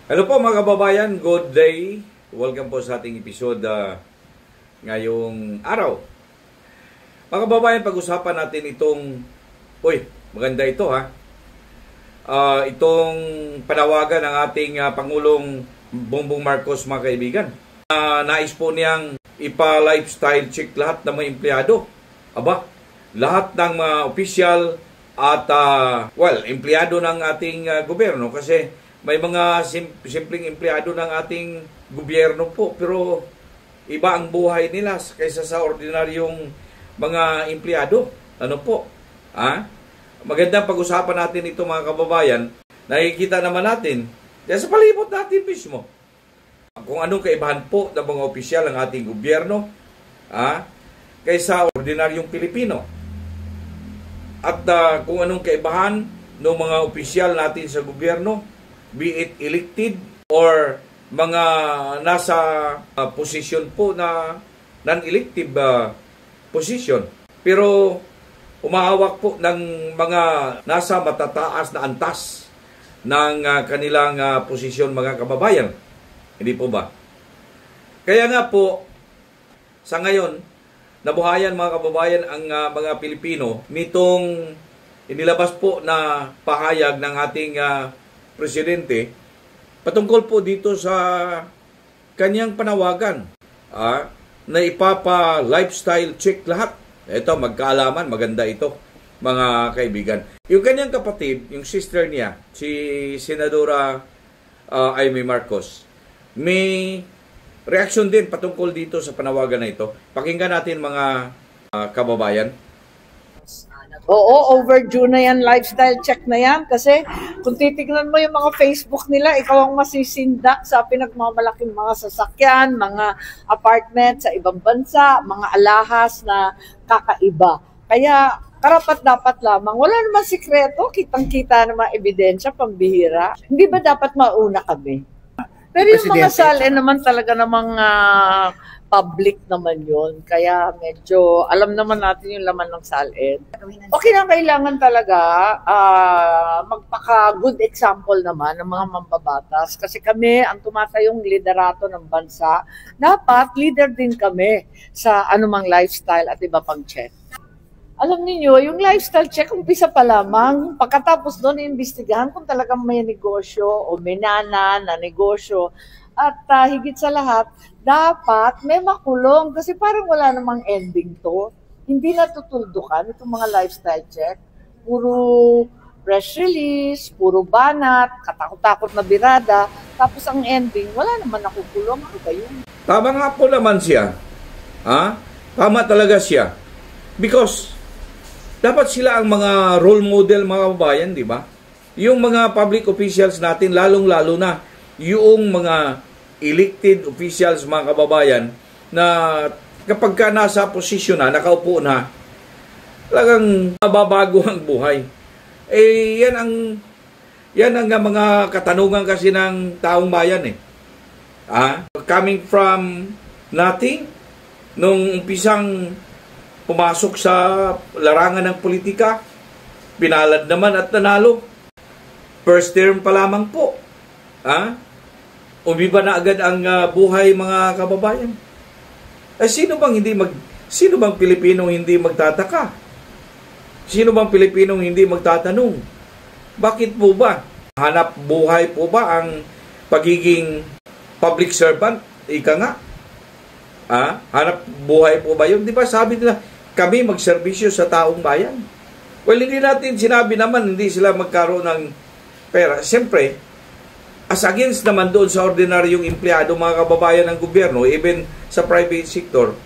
Hello po mga kababayan, good day. Welcome po sa ating episode ngayong araw. Mga kababayan, pag-usapan natin itong, maganda ito ha. Itong panawagan ng ating Pangulong Bongbong Marcos, mga kaibigan. Nais po niyang ipa-lifestyle check lahat ng mga empleyado. Lahat ng mga opisyal at empleyado ng ating gobyerno kasi may mga simpleng empleyado ng ating gobyerno po, pero iba ang buhay nila kaysa sa ordinaryong mga empleyado. Ano po? Magandang pag-usapan natin ito mga kababayan. Nakikita naman natin sa palibot natin mismo kung anong kaibahan po ng mga opisyal ng ating gobyerno kaysa ordinaryong Pilipino. At kung anong kaibahan ng mga opisyal natin sa gobyerno, be it elected or mga nasa posisyon po na non-elective position. Pero umahawak po ng mga nasa matataas na antas ng kanilang posisyon, mga kababayan. Hindi po ba? Kaya nga po, sa ngayon, nabuhayan mga kababayan ang mga Pilipino nitong inilabas po na pahayag ng ating Presidente patungkol po dito sa kanyang panawagan na ipapa-lifestyle check lahat. Ito, magkaalaman, maganda ito mga kaibigan. Yung kanyang kapatid, yung sister niya, si Senadora Amy Marcos, may reaction din patungkol dito sa panawagan na ito. Pakinggan natin mga kababayan. Oo, overdue na yan, lifestyle check na yan. Kasi kung titignan mo yung mga Facebook nila, ikaw ang masisindak sa pinagmamalaking mga sasakyan, mga apartment sa ibang bansa, mga alahas na kakaiba. Kaya karapat dapat lamang, wala naman sikreto, kitang-kita naman ebidensya, pambihira. Hindi ba dapat mauna kami? Pero yung mga salin naman talaga namang public naman yun. Kaya medyo alam naman natin yung laman ng salin. Okay na, kailangan talaga magpaka-good example naman ng mga mambabatas. Kasi kami, ang tumatayong liderato ng bansa, dapat leader din kami sa anumang lifestyle at iba pang check. Alam niyo, yung lifestyle check, umpisa pa lamang. Pagkatapos doon, iimbestigahan kung talagang may negosyo o may na negosyo. At higit sa lahat, dapat may makulong. Kasi parang wala namang ending to. Hindi natutuldukan itong mga lifestyle check. Puro press release, puro banat, katakot-takot na birada. Tapos ang ending, wala naman nakukulong. Ano ba yun? Tama nga po naman siya. Tama talaga siya. Because dapat sila ang mga role model, mga kababayan, di ba? Yung mga public officials natin, lalong-lalo na yung mga elected officials, mga kababayan, na kapag ka nasa posisyon na, nakaupo na, talagang mababago ang buhay. Yan ang mga katanungan kasi ng taong bayan Coming from nothing, nung umpisang pumasok sa larangan ng politika, pinalad naman at nanalo. First term pa lamang po. Umiba na agad ang buhay, mga kababayan. Sino bang Pilipinong hindi magtataka? Sino bang Pilipinong hindi magtatanong? Bakit po ba? Hanap buhay po ba ang pagiging public servant? Ika nga. Hanap buhay po ba yun? Di ba sabi nila, kami magserbisyo sa taong bayan. Well, hindi natin sinabi naman, hindi sila magkaroon ng pera. Siyempre, as against naman doon sa ordinaryong empleyado, mga kababayan ng gobyerno, even sa private sector,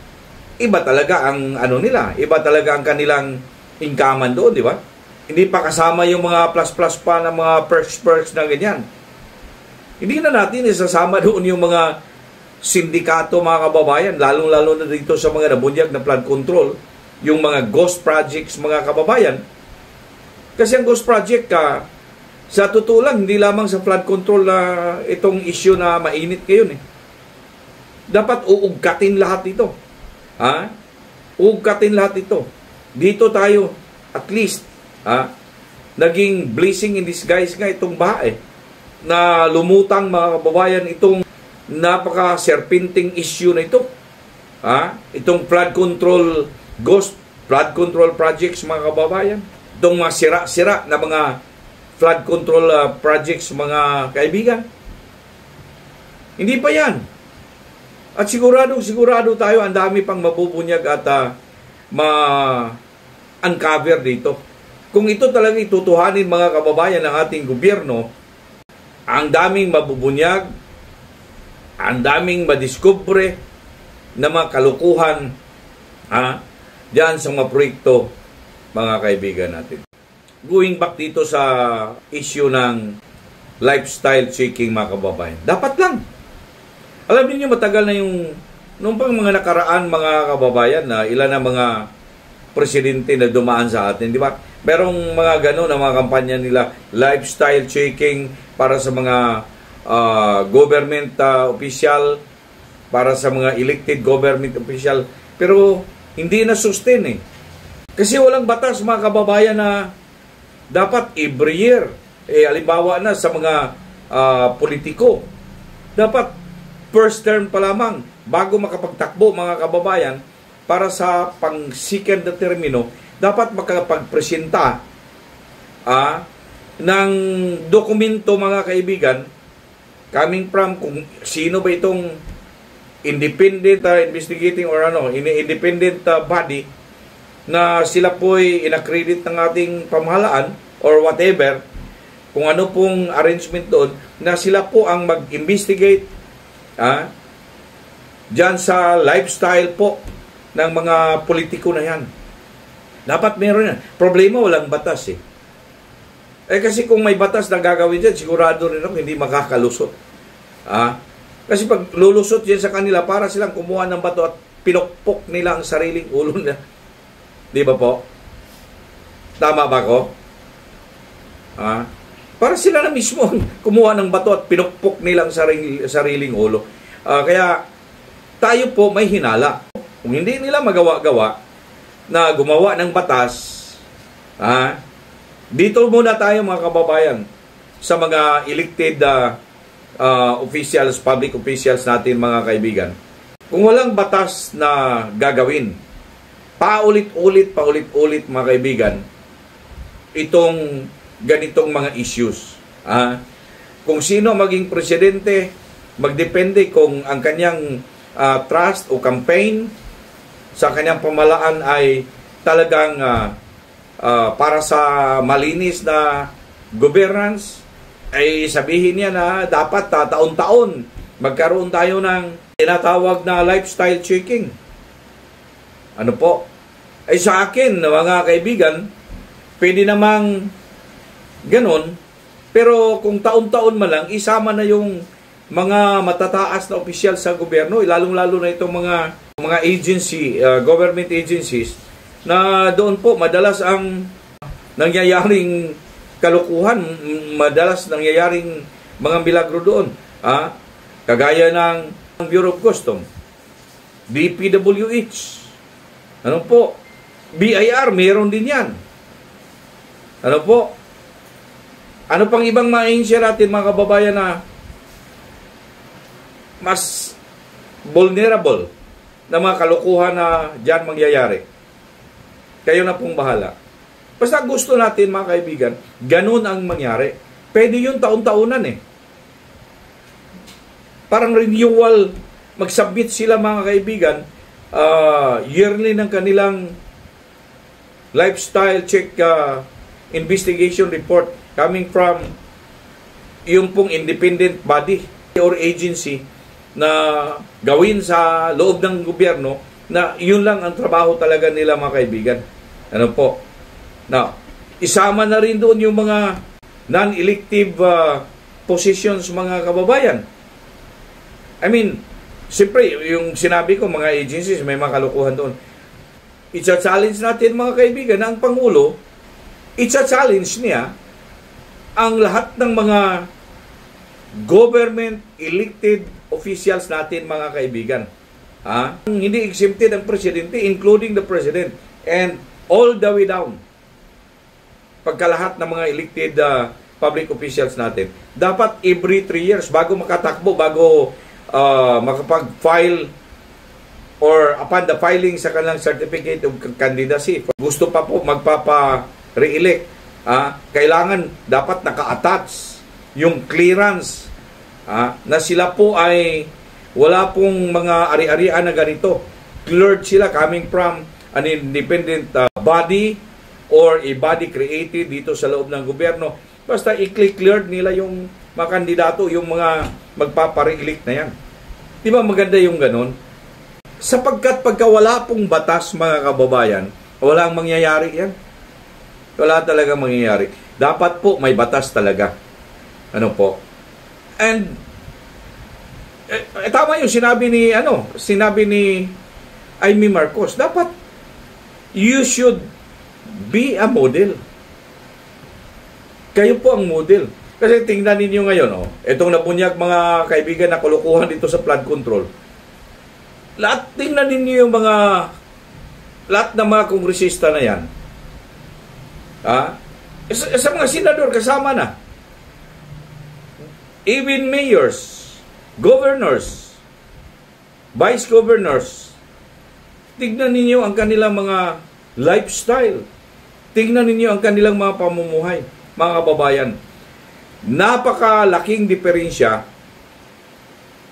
iba talaga ang nila, iba talaga ang kanilang income doon, di ba? Hindi pa kasama yung mga plus-plus pa ng mga perks na ganyan. Hindi na natin isasama doon yung mga sindikato, mga kababayan, lalong-lalo na dito sa mga nabunyag na flood control, yung mga ghost projects, mga kababayan. Kasi ang ghost project sa totoo lang, hindi lamang sa flood control na itong issue na mainit ngayon Dapat uugkatin lahat ito. Uugkatin lahat ito. Dito tayo, at least, naging blessing in disguise nga itong baha na lumutang mga kababayan itong napaka-serpenting issue na ito. Itong flood control, ghost flood control projects mga kababayan. Itong mga sira-sira na mga flood control projects mga kaibigan. Hindi pa yan. At sigurado tayo ang dami pang mabubunyag at ma-uncover dito. Kung ito talaga itutuhanin mga kababayan ng ating gobyerno, ang daming mabubunyag, ang daming madiskubre na mga kalukuhan diyan sa mga proyekto, mga kaibigan natin. Going back dito sa issue ng lifestyle checking mga kababayan. Dapat lang. Alam niyo matagal na yung nung pang mga nakaraan mga kababayan na ilan na mga presidente na dumaan sa atin, di ba? Merong mga gano'n na mga kampanya nila, lifestyle checking para sa mga government official, para sa mga elected government official. Pero hindi na sustain eh. Kasi walang batas mga kababayan na dapat every year, halimbawa na sa mga politiko, dapat first term pa lamang bago makapagtakbo mga kababayan para sa pang second na termino, dapat makapagpresenta ng dokumento mga kaibigan coming from kung sino ba itong independent investigating or independent body na sila po'y inaccredit ng ating pamahalaan or whatever, kung ano pong arrangement doon, na sila po ang mag-investigate dyan sa lifestyle po ng mga politiko na yan. Dapat meron yan. Problema, walang batas eh. Kasi kung may batas na gagawin dyan, sigurado rin ako hindi makakalusot. Kasi pag lulusot yan sa kanila, para silang kumuha ng bato at pinokpok nila ang sariling ulo nila. Di ba po? Tama ba ko? Para sila na mismo kumuha ng bato at pinokpok nila ang sariling ulo. Kaya tayo po may hinala. Kung hindi nila magawa-gawa na gumawa ng batas, dito muna tayo mga kababayan sa mga elected officials, public officials natin mga kaibigan. Kung walang batas na gagawin, paulit-ulit mga kaibigan, itong ganitong mga issues. Kung sino maging presidente, magdepende kung ang kanyang trust o campaign sa kanyang pamalaan ay talagang para sa malinis na governance, ay sabihin niya na dapat taon-taon magkaroon tayo ng tinatawag na lifestyle checking. Ano po? Ay sa akin, mga kaibigan, pwede namang ganun, pero kung taon-taon man lang, isama na yung mga matataas na opisyal sa gobyerno, lalong-lalo na itong mga agency, government agencies, na doon po madalas ang nangyayaring kalukuhan, madalas nangyayaring mga milagro doon. Kagaya ng Bureau of Customs, DPWH, ano po, BIR, mayroon din yan. Ano po, ano pang ibang ma-insure natin mga kababayan na mas vulnerable na mga kalukuhan na dyan mangyayari? Kayo na pong bahala. Basta gusto natin mga kaibigan, ganun ang mangyari. Pwede yun taon-taonan eh. Parang renewal, mag-submit sila mga kaibigan, yearly ng kanilang lifestyle check investigation report coming from yung pong independent body or agency na gawin sa loob ng gobyerno, na yun lang ang trabaho talaga nila mga kaibigan. Ano po? Now, isama na rin doon yung mga non-elective positions mga kababayan. I mean, siyempre, yung sinabi ko, mga agencies, may mga kalukuhan doon. Itcha-challenge natin mga kaibigan na ang Pangulo, itcha-challenge niya ang lahat ng mga government elected officials natin mga kaibigan. Hindi exempted ang presidente, including the president, and all the way down. Pagkalahat ng mga elected public officials natin, dapat every 3 years, bago makatakbo, bago makapag-file or upon the filing sa kanilang certificate of candidacy, gusto pa po magpapa-re-elect, kailangan dapat naka-attach yung clearance na sila po ay wala pong mga ari-arian na ganito. Cleared sila coming from an independent body or a body created dito sa loob ng gobyerno. Basta i-cleared nila yung mga kandidato, yung mga magpapare-elect na yan. Di ba maganda yung ganun? Sapagkat pagka wala pong batas, mga kababayan, walang mangyayari yan. Wala talaga mangyayari. Dapat po may batas talaga. Ano po? And tama yung sinabi ni Amy Marcos. Dapat you should be a model. Kayo po ang model. Kasi tingnan ninyo ngayon, itong nabunyag mga kaibigan na kulukuhan dito sa flood control. Tingnan ninyo yung lahat ng mga kongresista na yan. Sa mga senador, kasama na. Even mayors, governors, vice governors, tignan ninyo ang kanilang mga lifestyle. Tignan ninyo ang kanilang mga pamumuhay, mga kababayan. Napakalaking diferensya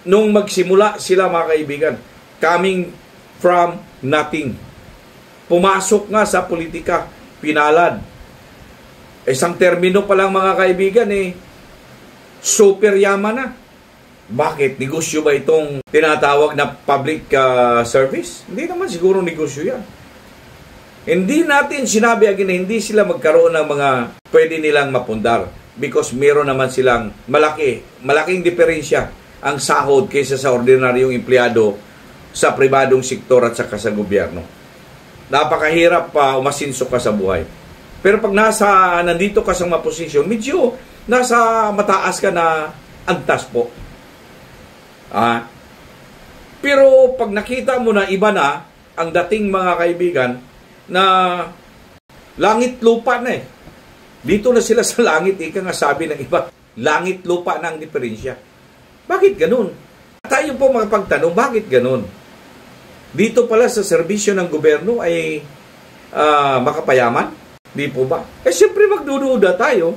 nung magsimula sila, mga kaibigan, coming from nothing. Pumasok nga sa politika, pinalad. Isang termino pa lang, mga kaibigan, super yaman na. Bakit? Negosyo ba itong tinatawag na public service? Hindi naman siguro negosyo yan. Hindi natin sinabi again na hindi sila magkaroon ng mga pwede nilang mapundar because meron naman silang malaking diferensya ang sahod kaysa sa ordinaryong empleyado sa pribadong sektor at saka sa gobyerno. Napakahirap umasinso ka sa buhay. Pero pag nandito ka sa mga posisyon, medyo nasa mataas ka na antas po. Pero pag nakita mo na iba na ang dating, mga kaibigan, na langit lupa na Dito na sila sa langit, ika nga sabi ng iba, langit lupa na ang diferensya. Bakit ganun? Tayo po makapagtanong, bakit ganun? Dito pala sa serbisyo ng gobyerno ay makapayaman? Di po ba? Siyempre magdududa tayo.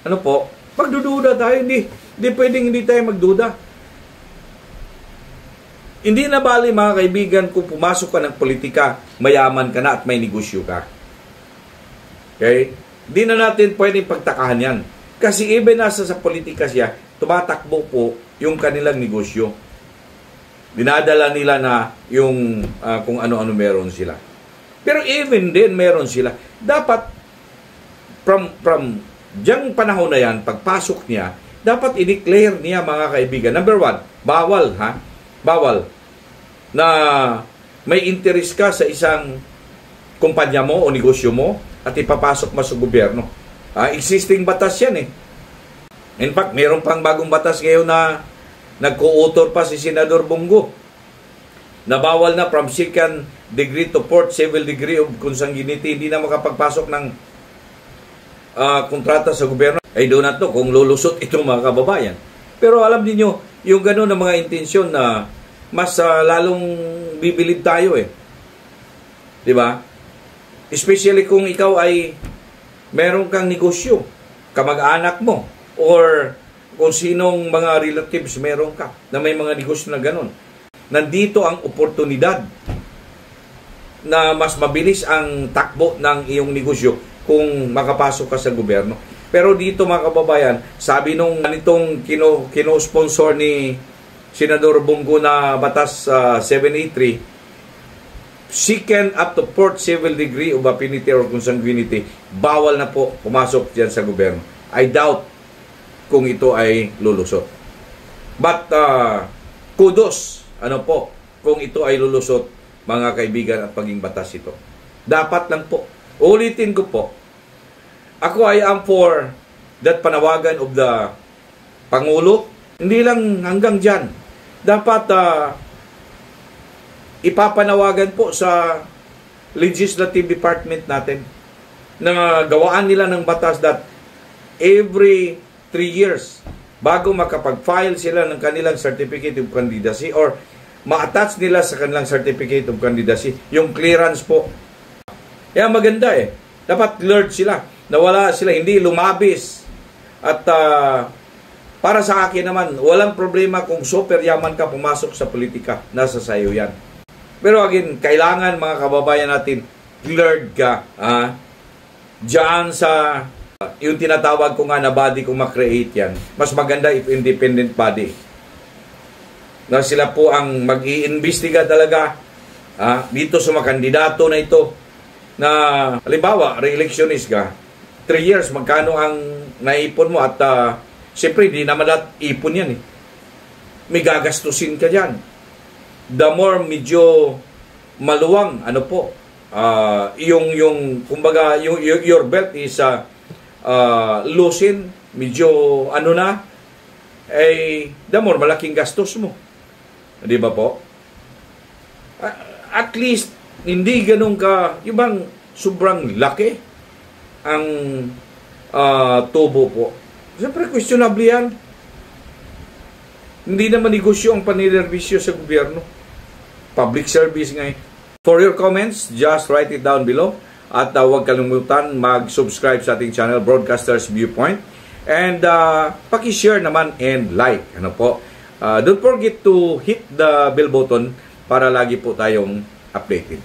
Ano po? Magdududa tayo. Hindi pwedeng hindi tayo magduda. Hindi na bali, mga kaibigan, kung pumasok ka ng politika, mayaman ka na at may negosyo ka. Okay? Hindi na natin pwedeng pagtakahan yan. Kasi even nasa sa politika siya, tumatakbo po yung kanilang negosyo. Dinadala nila na yung kung ano-ano meron sila. Pero even din meron sila. Dapat from diyang panahon na yan, pagpasok niya, dapat i-declare niya, mga kaibigan. Number 1, bawal na may interest ka sa isang kumpanya mo o negosyo mo at ipapasok mo sa gobyerno. Existing batas yan In fact, mayroon pang bagong batas ngayon na nagko-author pa si Senador Bongo na bawal na from second degree to fourth civil degree of consanguinity, hindi na makapagpasok ng kontrata sa gobyerno. I do not know kung lulusot itong mga kababayan. Pero alam niyo yung gano'n na mga intensyon na mas lalong bibilib tayo Di ba? Especially kung ikaw ay meron kang negosyo, kamag-anak mo, or kung sinong mga relatives meron ka na may mga negosyo na gano'n. Nandito ang oportunidad na mas mabilis ang takbo ng iyong negosyo kung makapasok ka sa gobyerno. Pero dito, mga kababayan, sabi nung ganitong kino-sponsor ni Senador Bongo na batas 783, second up to fourth civil degree of affinity or consanguinity, bawal na po pumasok dyan sa gobyerno. I doubt kung ito ay lulusot. But kudos kung ito ay lulusot, mga kaibigan, at paging batas ito. Dapat lang po. Ulitin ko po. Ako ay am for that panawagan of the Pangulo. Hindi lang hanggang dyan. Dapat ipapanawagan po sa legislative department natin na gawaan nila ng batas that every 3 years bago makapag-file sila ng kanilang certificate of candidacy or ma-attach nila sa kanilang certificate of candidacy yung clearance po. Kaya maganda eh. Dapat cleared sila. Nawala sila, hindi lumabis. At para sa akin naman, walang problema kung super yaman ka pumasok sa politika. Nasa sayo yan. Pero again, kailangan mga kababayan natin, cleared ka. Diyan sa yung tinatawag ko nga na body kung ma-create yan. Mas maganda if independent body. Na sila po ang mag-iimbestiga talaga dito sa mga kandidato na ito. Na halimbawa, re-electionist ka, 3 years, magkano ang naipon mo at siyempre, di naman lahat ipon yan eh. May gagastusin ka dyan. The more medyo maluwang, ano po, kumbaga, your belt is loosen, medyo ano na, the more malaking gastos mo. Di ba po? At least, hindi ganun ka, yung bang sobrang laki ang tubo po. Siyempre, questionable yan. Hindi naman negosyo ang panilerbisyo sa gobyerno. Public service nga eh. For your comments, just write it down below. At huwag kalimutan mag-subscribe sa ating channel, Broadcasters Viewpoint. And paki-share naman and like. Ano po? Don't forget to hit the bell button para lagi po tayong updated.